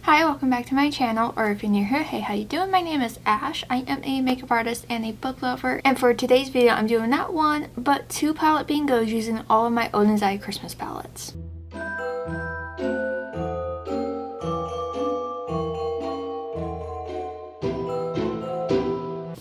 Hi, welcome back to my channel, or if you're new here, hey, how you doing? My name is Ash. I am a makeup artist and a book lover, and for today's video, I'm doing not one, but two palette bingos using all of my Oden's Eye Christmas palettes.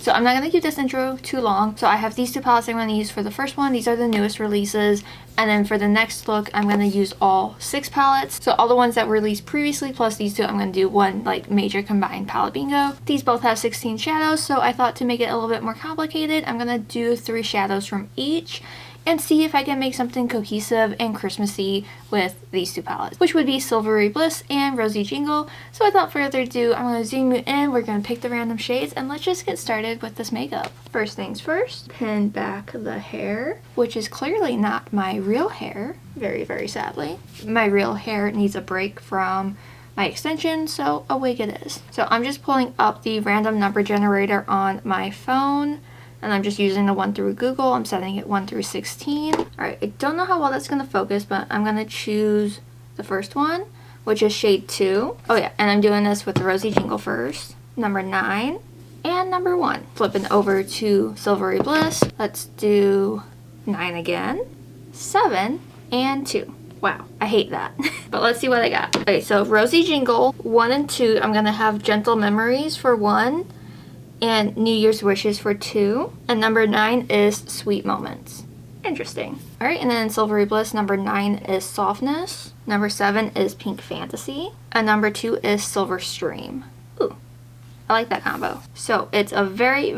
So I'm not going to keep this intro too long. So I have these two palettes I'm going to use for the first one. These are the newest releases. And then for the next look, I'm going to use all 6 palettes. So all the ones that were released previously plus these two, I'm going to do one like major combined palette bingo. These both have 16 shadows. So I thought to make it a little bit more complicated, I'm going to do 3 shadows from each and see if I can make something cohesive and Christmassy with these two palettes, which would be Silvery Bliss and Rosy Jingle. So without further ado, I'm going to zoom you in, we're going to pick the random shades, and let's just get started with this makeup. First things first, pin back the hair, which is clearly not my real hair, very sadly. My real hair needs a break from my extension, so a wig it is. So I'm just pulling up the random number generator on my phone, and I'm just using the one through Google. I'm setting it 1 through 16. Alright, I don't know how well that's going to focus, but I'm going to choose the first one, which is shade 2. Oh yeah, and I'm doing this with the Rosy Jingle first. Number 9 and number 1. Flipping over to Silvery Bliss. Let's do 9 again, 7, and 2. Wow, I hate that. But let's see what I got. Okay, so Rosy Jingle 1 and 2, I'm going to have Gentle Memories for 1. And New Year's Wishes for 2. And number 9 is Sweet Moments. Interesting. Alright, and then Silvery Bliss, number 9 is Softness. Number 7 is Pink Fantasy. And number 2 is Silver Stream. Ooh, I like that combo. So it's a very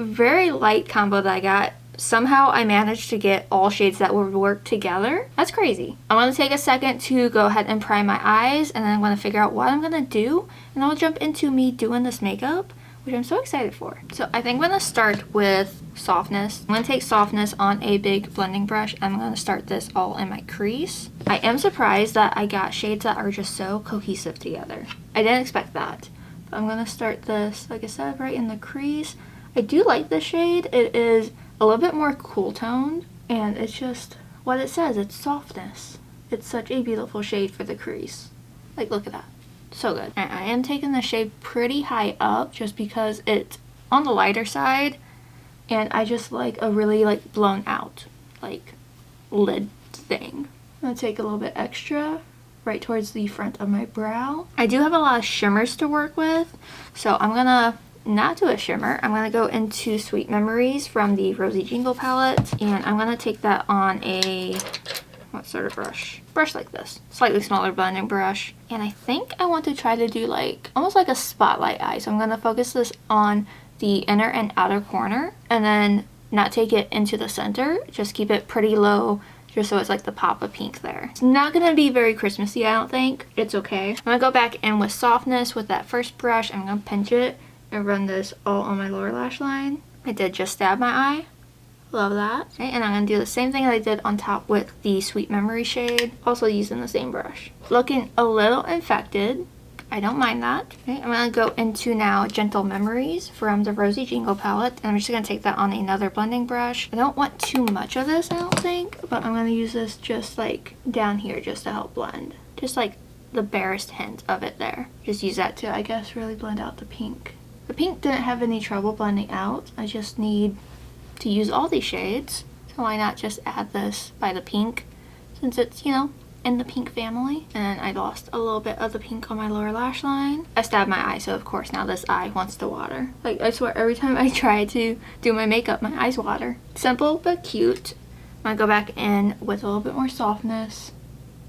light combo that I got. Somehow I managed to get all shades that would work together. That's crazy. I'm going to take a second to go ahead and prime my eyes, and then I'm going to figure out what I'm going to do, and I'll jump into me doing this makeup, which I'm so excited for. So I think I'm going to start with Softness. I'm going to take Softness on a big blending brush. I'm going to start this all in my crease. I am surprised that I got shades that are just so cohesive together. I didn't expect that. But I'm going to start this, like I said, right in the crease. I do like this shade. It is a little bit more cool toned, and it's just what it says. It's Softness. It's such a beautiful shade for the crease. Like, look at that. So good. And I am taking the shade pretty high up just because it's on the lighter side, and I just like a really like blown out like lid thing. I'm gonna take a little bit extra right towards the front of my brow. I do have a lot of shimmers to work with, so I'm gonna not do a shimmer. I'm gonna go into Sweet Memories from the Rosy Jingle palette, and I'm gonna take that on a what sort of brush? Brush like this. Slightly smaller blending brush. And I think I want to try to do like, almost like a spotlight eye. So I'm going to focus this on the inner and outer corner. And then not take it into the center. Just keep it pretty low, just so it's like the pop of pink there. It's not going to be very Christmassy, I don't think. It's okay. I'm going to go back in with Softness with that first brush. I'm going to pinch it and run this all on my lower lash line. I did just stab my eye. Love that. Okay, and I'm going to do the same thing that I did on top with the Sweet Memory shade, also using the same brush. Looking a little infected. I don't mind that. Okay, I'm going to go into now Gentle Memories from the Rosy Jingle palette, and I'm just going to take that on another blending brush. I don't want too much of this, I don't think, but I'm going to use this just like down here just to help blend. Just like the barest hint of it there. Just use that to, I guess, really blend out the pink. The pink didn't have any trouble blending out. I just need to use all these shades, so why not just add this by the pink, since it's, you know, in the pink family. And I lost a little bit of the pink on my lower lash line. I stabbed my eye, so of course now this eye wants to water. Like, I swear every time I try to do my makeup, my eyes water. Simple but cute. I'm gonna go back in with a little bit more Softness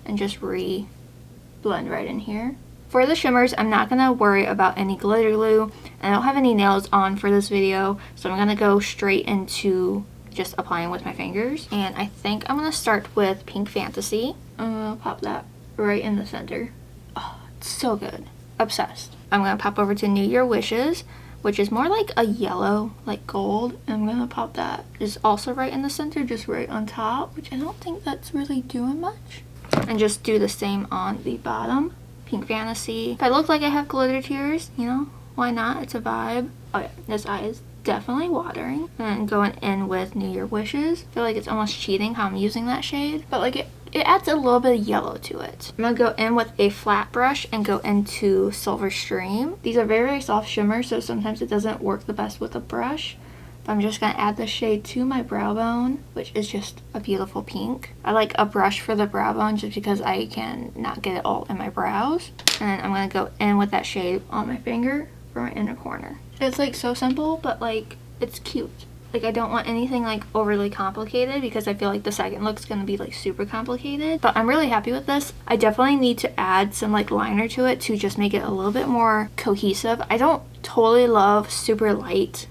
and just blend right in here. For the shimmers, I'm not going to worry about any glitter glue, and I don't have any nails on for this video, so I'm going to go straight into just applying with my fingers. And I think I'm going to start with Pink Fantasy. I'm going to pop that right in the center. Oh, it's so good. Obsessed. I'm going to pop over to New Year Wishes, which is more like a yellow, like gold. And I'm going to pop that is also right in the center, just right on top, which I don't think that's really doing much. And just do the same on the bottom. Pink Fantasy. If I look like I have glitter tears, you know, why not? It's a vibe. Oh yeah, this eye is definitely watering. And going in with New Year Wishes. I feel like it's almost cheating how I'm using that shade, but like it it adds a little bit of yellow to it. I'm gonna go in with a flat brush and go into Silver Stream. These are very, very soft shimmers, so sometimes it doesn't work the best with a brush. But I'm just gonna add the shade to my brow bone, which is just a beautiful pink. I like a brush for the brow bone just because I can not get it all in my brows. And then I'm gonna go in with that shade on my finger for my inner corner. It's like so simple, but like it's cute. Like I don't want anything like overly complicated because I feel like the second look's gonna be like super complicated. But I'm really happy with this. I definitely need to add some like liner to it to just make it a little bit more cohesive. I don't totally love super light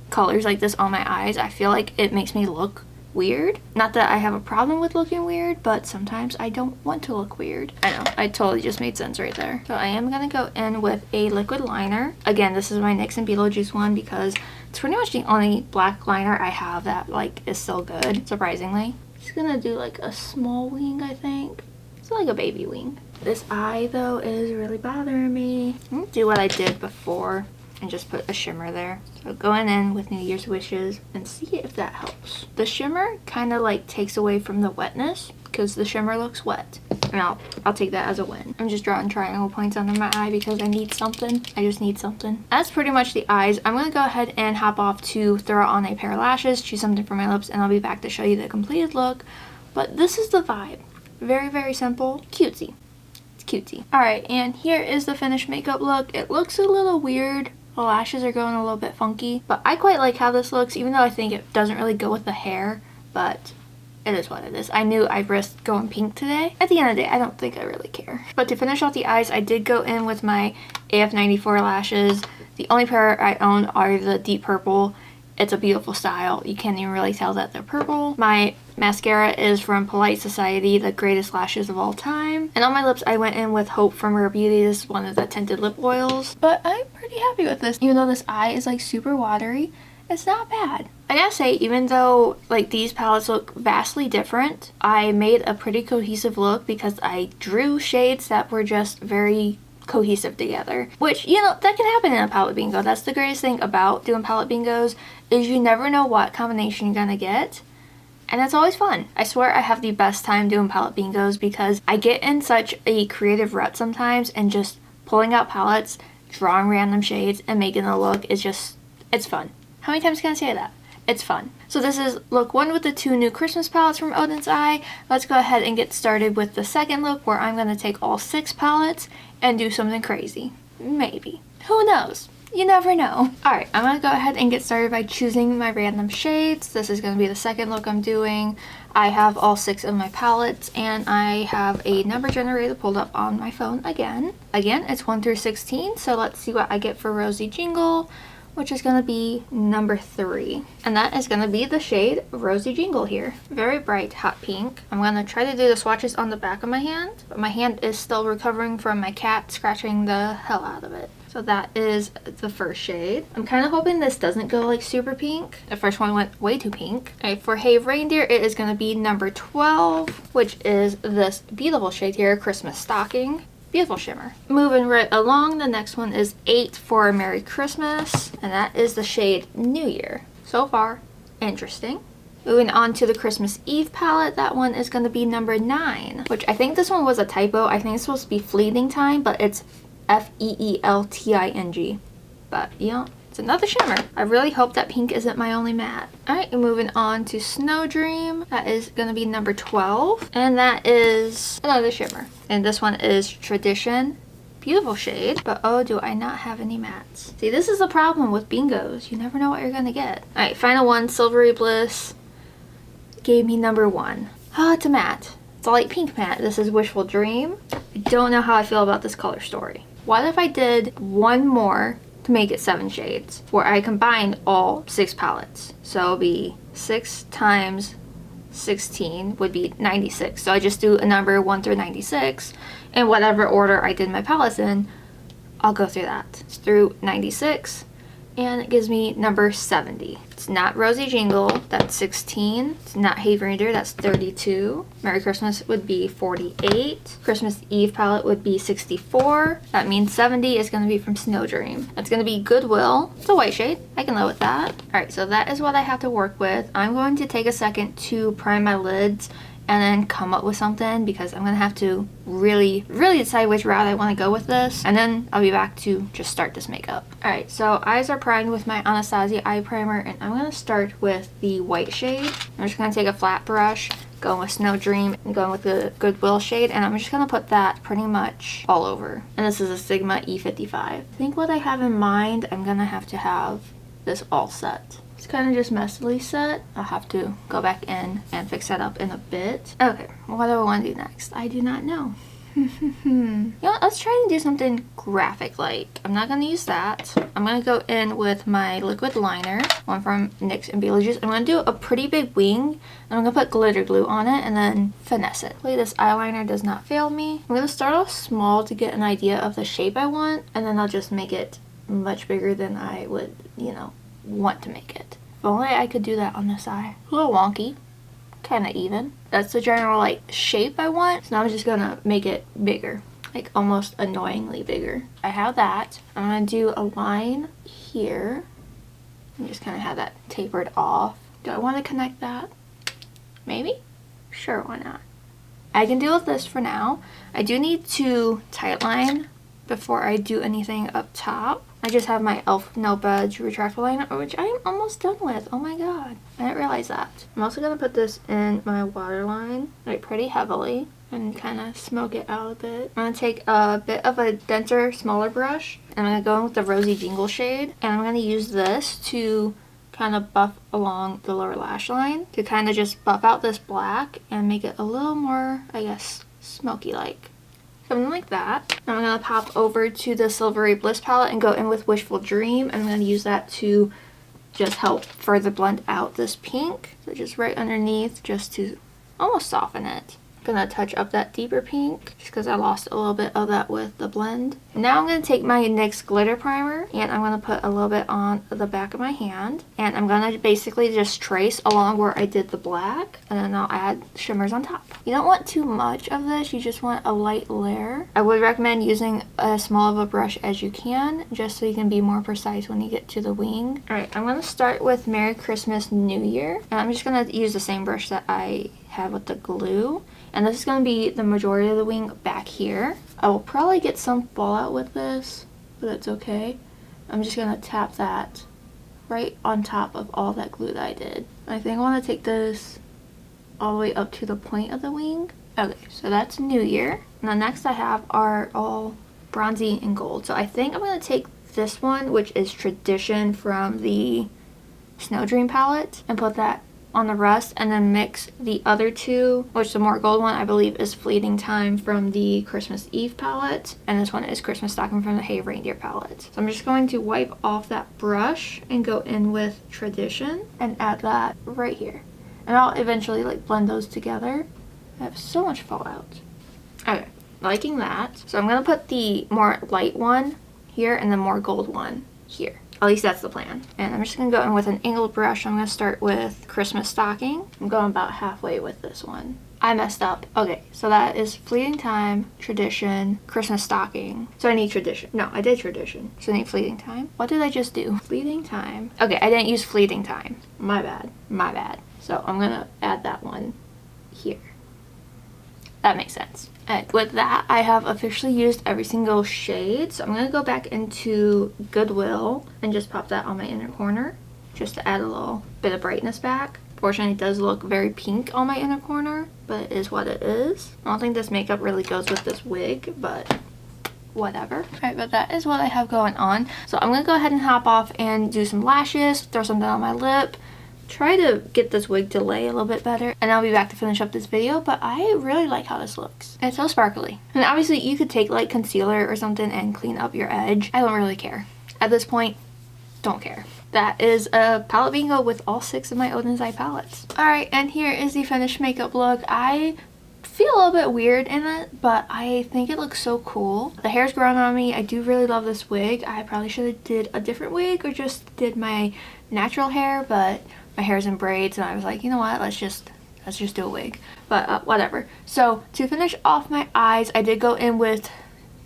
colors like this on my eyes. I feel like it makes me look weird. Not that I have a problem with looking weird, but sometimes I don't want to look weird. I know, I totally just made sense right there. So I am gonna go in with a liquid liner. Again, this is my NYX and Beetlejuice one because it's pretty much the only black liner I have that like is still good, surprisingly. Just gonna do like a small wing, I think. It's like a baby wing. This eye though is really bothering me. I'm gonna do what I did before and just put a shimmer there. So going in with New Year's wishes and see if that helps. The shimmer kind of like takes away from the wetness because the shimmer looks wet. And I'll take that as a win. I'm just drawing triangle points under my eye because I need something. I just need something. That's pretty much the eyes. I'm gonna go ahead and hop off to throw on a pair of lashes, choose something for my lips, and I'll be back to show you the completed look. But this is the vibe. Very, very simple. Cutesy. It's cutesy. Alright, and here is the finished makeup look. It looks a little weird. The lashes are going a little bit funky, but I quite like how this looks, even though I think it doesn't really go with the hair, but it is what it is. I knew I risked going pink today. At the end of the day, I don't think I really care. But to finish off the eyes, I did go in with my AF94 lashes. The only pair I own are the Deep Purple. It's a beautiful style. You can't even really tell that they're purple. My mascara is from Polite Society, the greatest lashes of all time. And on my lips, I went in with Hope from Rare Beauty. This is one of the tinted lip oils. But I'm pretty happy with this. Even though this eye is like super watery, it's not bad. I gotta say, even though like these palettes look vastly different, I made a pretty cohesive look because I drew shades that were just very cohesive together, which, you know, that can happen in a palette bingo. That's the greatest thing about doing palette bingos, is you never know what combination you're gonna get, and it's always fun. I swear I have the best time doing palette bingos because I get in such a creative rut sometimes, and just pulling out palettes, drawing random shades, and making a look is just, it's fun. How many times can I say that? It's fun. So this is look 1 with the 2 new Christmas palettes from Oden's Eye. Let's go ahead and get started with the second look, where I'm going to take all 6 palettes and do something crazy. Maybe. Who knows? You never know. Alright, I'm going to go ahead and get started by choosing my random shades. This is going to be the second look I'm doing. I have all 6 of my palettes, and I have a number generator pulled up on my phone again. Again, it's 1 through 16, so let's see what I get for Rosy Jingle, which is going to be number 3. And that is going to be the shade Rosy Jingle here. Very bright hot pink. I'm going to try to do the swatches on the back of my hand, but my hand is still recovering from my cat scratching the hell out of it. So that is the first shade. I'm kind of hoping this doesn't go like super pink. The first one went way too pink. Okay, for Hey Reindeer, it is going to be number 12, which is this beautiful shade here, Christmas Stocking. Beautiful shimmer. Moving right along, the next one is 8 for Merry Christmas, and that is the shade New Year. So far, interesting. Moving on to the Christmas Eve palette, that one is going to be number 9, which I think this one was a typo. I think it's supposed to be Fleeting Time, but it's Feelting. But, you know, it's another shimmer. I really hope that pink isn't my only matte. Alright, moving on to Snow Dream. That is going to be number 12. And that is another shimmer. And this one is Tradition. Beautiful shade. But oh, do I not have any mattes. See, this is the problem with bingos. You never know what you're going to get. Alright, final one, Silvery Bliss. Gave me number 1. Oh, it's a matte. It's a light pink matte. This is Wishful Dream. I don't know how I feel about this color story. What if I did one more to make it 7 shades, where I combined all 6 palettes? So it'll be 6 times 16 would be 96. So I just do a number 1 through 96, in whatever order I did my palettes in, I'll go through that. It's through 96, and it gives me number 70. It's not Rosy Jingle, that's 16. It's not Hey Reindeer, that's 32. Merry Christmas would be 48. Christmas Eve palette would be 64. That means 70 is going to be from Snow Dream. That's going to be Goodwill. It's a white shade. I can live with that. Alright, so that is what I have to work with. I'm going to take a second to prime my lids and then come up with something, because I'm gonna have to really decide which route I want to go with this, and then I'll be back to just start this makeup. Alright, so eyes are primed with my Anastasia eye primer, and I'm gonna start with the white shade. I'm just gonna take a flat brush, going with Snow Dream, and going with the Goodwill shade, and I'm just gonna put that pretty much all over. And this is a Sigma E55. I think what I have in mind, I'm gonna have to have this all set. It's kind of just messily set. I'll have to go back in and fix that up in a bit. Okay, what do I want to do next? I do not know. You know what, let's try and do something graphic like. I'm not going to use that. I'm going to go in with my liquid liner, one from NYX and Beetlejuice. I'm going to do a pretty big wing, and I'm going to put glitter glue on it and then finesse it. Hopefully this eyeliner does not fail me. I'm going to start off small to get an idea of the shape I want, and then I'll just make it much bigger than I would, you know, want to make it. If only I could do that on this eye. A little wonky, kind of even. That's the general like shape I want, so now I'm just gonna make it bigger, like almost annoyingly bigger. I have that. I'm gonna do a line here and just kind of have that tapered off. Do I want to connect that? Maybe? Sure, why not? I can deal with this for now. I do need to tightline before I do anything up top. I just have my e.l.f. No Budge retractable liner, which I am almost done with. Oh my god, I didn't realize that. I'm also going to put this in my waterline, like pretty heavily, and kind of smoke it out a bit. I'm going to take a bit of a denser, smaller brush, and I'm going to go in with the Rosy Jingle shade, and I'm going to use this to kind of buff along the lower lash line, to kind of just buff out this black and make it a little more, I guess, smoky-like. Something like that. Now I'm going to pop over to the Silvery Bliss palette and go in with Wishful Dream. I'm going to use that to just help further blend out this pink. So just right underneath, just to almost soften it. I'm going to touch up that deeper pink just because I lost a little bit of that with the blend. Now I'm going to take my NYX glitter primer and I'm going to put a little bit on the back of my hand, and I'm going to basically just trace along where I did the black, and then I'll add shimmers on top. You don't want too much of this, you just want a light layer. I would recommend using as small of a brush as you can, just so you can be more precise when you get to the wing. Alright, I'm going to start with Merry Christmas New Year, and I'm just going to use the same brush that I have with the glue, and this is going to be the majority of the wing back here. I will probably get some fallout with this, but it's okay. I'm just going to tap that right on top of all that glue that I did. I think I want to take this all the way up to the point of the wing. Okay, so that's New Year. And the next I have are all bronzy and gold. So I think I'm going to take this one, which is Tradition from the Snow Dream palette, and put that on the rest, and then mix the other two, which the more gold one I believe is Fleeting Time from the Christmas Eve palette, and this one is Christmas Stocking from the Hey Reindeer palette. So I'm just going to wipe off that brush and go in with Tradition and add that right here, and I'll eventually like blend those together. I have so much fallout. Okay, liking that. So I'm gonna put the more light one here and the more gold one here. At least that's the plan. And I'm just going to go in with an angled brush. I'm going to start with Christmas Stocking. I'm going about halfway with this one. I messed up. Okay, so that is Fleeting Time, Tradition, Christmas Stocking. So I need Tradition. No, I did Tradition. So I need Fleeting Time. What did I just do? Fleeting Time. Okay, I didn't use Fleeting Time. My bad. My bad. So I'm going to add that one here. That makes sense. And with that, I have officially used every single shade. So I'm going to go back into Goodwill and just pop that on my inner corner, just to add a little bit of brightness back. Fortunately, it does look very pink on my inner corner, but it is what it is. I don't think this makeup really goes with this wig, but whatever. Alright, but that is what I have going on. So I'm going to go ahead and hop off and do some lashes, throw something on my lip, try to get this wig to lay a little bit better, and I'll be back to finish up this video. But I really like how this looks. It's so sparkly. And obviously you could take like concealer or something and clean up your edge. I don't really care. At this point, don't care. That is a palette bingo with all 6 of my Oden's Eye palettes. Alright, and here is the finished makeup look. I feel a little bit weird in it, but I think it looks so cool. The hair's growing on me. I do really love this wig. I probably should have did a different wig or just did my natural hair, but my hair's in braids and I was like, you know what, let's just do a wig. But whatever. So to finish off my eyes, I did go in with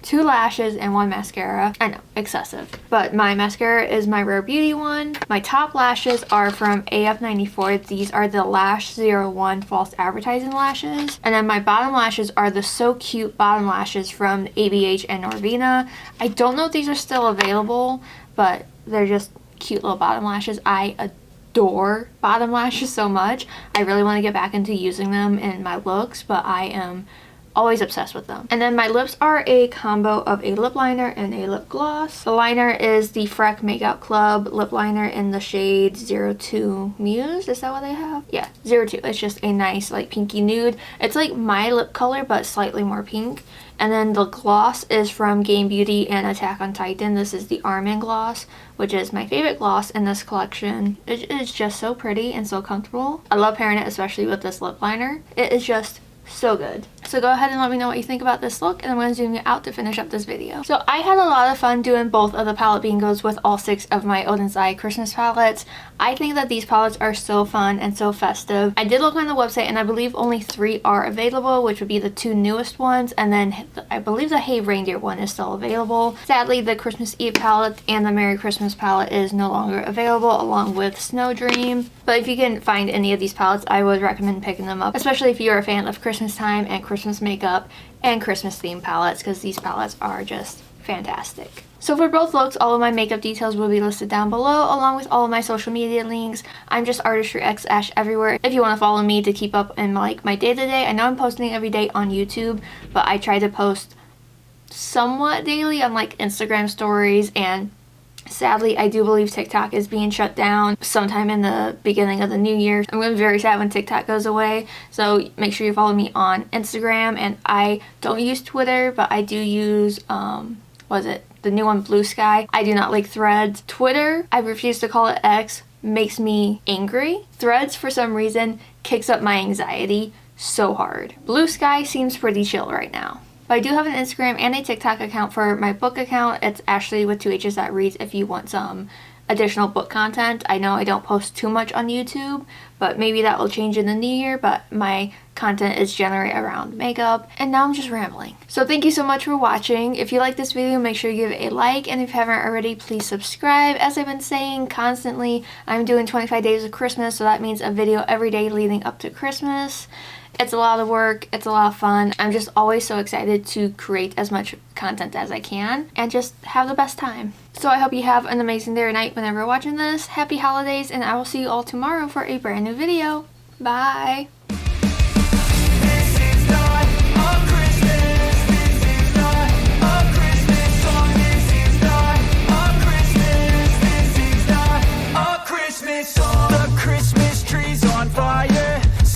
2 lashes, and 1 mascara. I know, excessive. But my mascara is my Rare Beauty one. My top lashes are from AF94. These are the Lash 01 False Advertising lashes. And then my bottom lashes are the So Cute bottom lashes from ABH and Norvina. I don't know if these are still available, but they're just cute little bottom lashes. I adore bottom lashes so much. I really want to get back into using them in my looks, but I am always obsessed with them. And then my lips are a combo of a lip liner and a lip gloss. The liner is the Freck Makeout Club lip liner in the shade 02 Muse. Is that what they have? Yeah, 02. It's just a nice like pinky nude. It's like my lip color but slightly more pink. And then the gloss is from Game Beauty and Attack on Titan. This is the Armin gloss, which is my favorite gloss in this collection. It is just so pretty and so comfortable. I love pairing it, especially with this lip liner. It is just so good. So go ahead and let me know what you think about this look, and I'm going to zoom you out to finish up this video. So I had a lot of fun doing both of the palette bingos with all 6 of my Oden's Eye Christmas palettes. I think that these palettes are so fun and so festive. I did look on the website and I believe only 3 are available, which would be the 2 newest ones, and then I believe the Hey Reindeer one is still available. Sadly, the Christmas Eve palette and the Merry Christmas palette is no longer available, along with Snow Dream. But if you can find any of these palettes, I would recommend picking them up, especially if you're a fan of Christmas time and Christmas makeup and Christmas themed palettes, because these palettes are just fantastic. So for both looks, all of my makeup details will be listed down below, along with all of my social media links. I'm just artistryxashh everywhere if you want to follow me to keep up in like my day-to-day. I know I'm posting every day on YouTube, but I try to post somewhat daily on like Instagram stories, and sadly, I do believe TikTok is being shut down sometime in the beginning of the new year. I'm going to be very sad when TikTok goes away, so make sure you follow me on Instagram. And I don't use Twitter, but I do use, the new one, Blue Sky. I do not like Threads. Twitter, I refuse to call it X, makes me angry. Threads, for some reason, kicks up my anxiety so hard. Blue Sky seems pretty chill right now. But I do have an Instagram and a TikTok account for my book account. It's Ashley with 2 H's that reads if you want some additional book content. I know I don't post too much on YouTube, but maybe that will change in the new year. But my content is generally around makeup, and now I'm just rambling. So thank you so much for watching. If you like this video, make sure you give it a like, and if you haven't already, please subscribe. As I've been saying constantly, I'm doing 25 days of Christmas, so that means a video every day leading up to Christmas. It's a lot of work, it's a lot of fun. I'm just always so excited to create as much content as I can and just have the best time. So I hope you have an amazing day or night whenever you're watching this. Happy holidays, and I will see you all tomorrow for a brand new video. Bye!